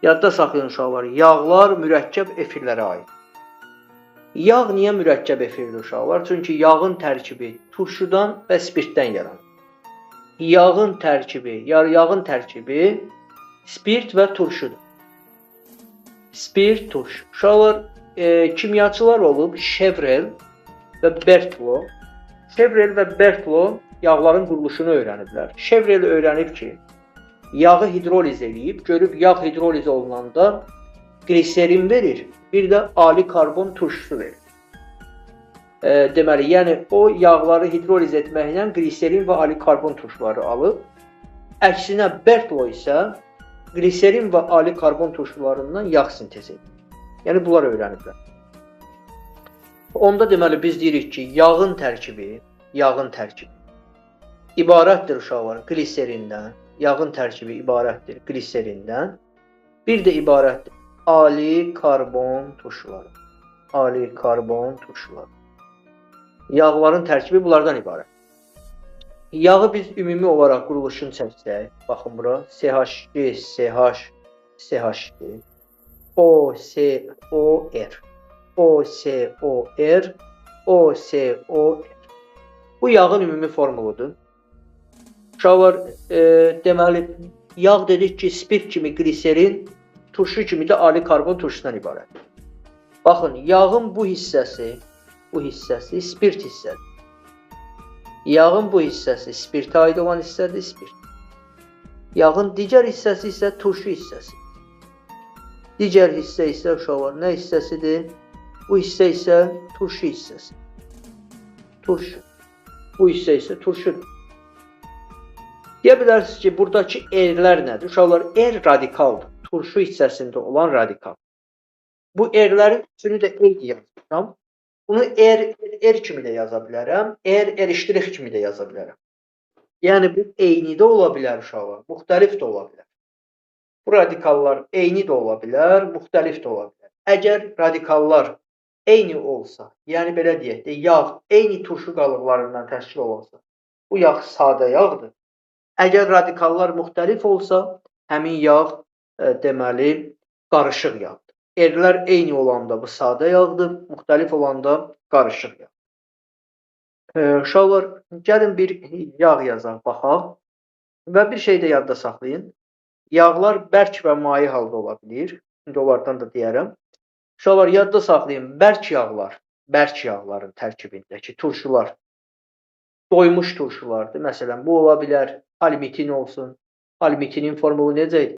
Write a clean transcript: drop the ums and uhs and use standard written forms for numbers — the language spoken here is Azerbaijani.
Yadda saxlayın uşaqlar, yağlar mürəkkəb efirlərə aid. Yağ niyə mürəkkəb efirdir uşaqlar? Çünki yağın tərkibi turşudan və spirtdən yaranır. Yağın tərkibi spirt və turşudur. Spirt, turş. Uşaqlar, kimyaçılar olub Chevreul və Berthelot. Chevreul və Berthelot yağların quruluşunu öyrəniblər. Chevreul öyrənib ki, yağı hidroliz eləyib, görüb yağ hidroliz olunanda gliserin verir, bir də ali karbon turşusu verir. Deməli, yəni o yağları hidroliz etməklə gliserin və ali karbon turşuları alıb, əksinə Berthelot isə gliserin və ali karbon turşularından yağ sintez edir. Yəni bunlar öyrəniblər. Onda deməli biz deyirik ki, yağın tərkibi ibarətdir uşaqlar gliserindən. Yağın tərkibi ibarətdir gliserindən. Bir də ibarətdir ali karbon turşuları. Ali karbon turşuları. Yağların tərkibi bunlardan ibarət. Yağı biz ümumi olaraq quruluşunu çəksək, baxın bura, CH2, CH, CH2, OCOR, OCOR, OCOR. Bu yağın ümumi formuludur. Uşaqlar, deməli, yağ dedik ki, spirt kimi gliserin, turşu kimi də ali karbon turşusundan ibarət. Baxın, yağın bu hissəsi spirt hissədir. Yağın bu hissəsi spirtə aid olan hissədir, spirt. Yağın digər hissəsi isə turşu hissəsi. Digər hissə isə uşaqlar nə hissəsidir? Bu hissə isə turşu hissəsi. Turşu. Bu hissə isə turşudur. Deyə bilərsiniz ki, buradakı erlər nədir? Uşaqlar, er radikaldır. Turşu hissəsində olan radikal. Bu erlərin üçünü də eyni yazacağam. Bunu er kimi də yaza bilərəm. R' kimi də yaza bilərəm. Yəni bu eyni də ola bilər uşaqlar, müxtəlif də ola bilər. Bu radikallar eyni də ola bilər, müxtəlif də ola bilər. Əgər radikallar eyni olsa, yəni belə deyək də, yağ eyni turşu qalıqlarından təşkil olunsa, bu yağ sadə yağdır. Əgər radikallar müxtəlif olsa, həmin yağ deməli qarışıq yağdır. Erlər eyni olanda bu sadə yağdır, müxtəlif olanda qarışıq yağ. Uşaqlar, gəlin bir yağ yazaq, baxaq və bir şey də yadda saxlayın. Yağlar bərk və maye halda ola bilir. İndi onlardan da deyərəm. Uşaqlar, yadda saxlayın, bərk yağların tərkibindəki turşular doymuş turşulardır. Məsələn, bu ola bilər palmitin olsun. Palmitinin formulu necə idi?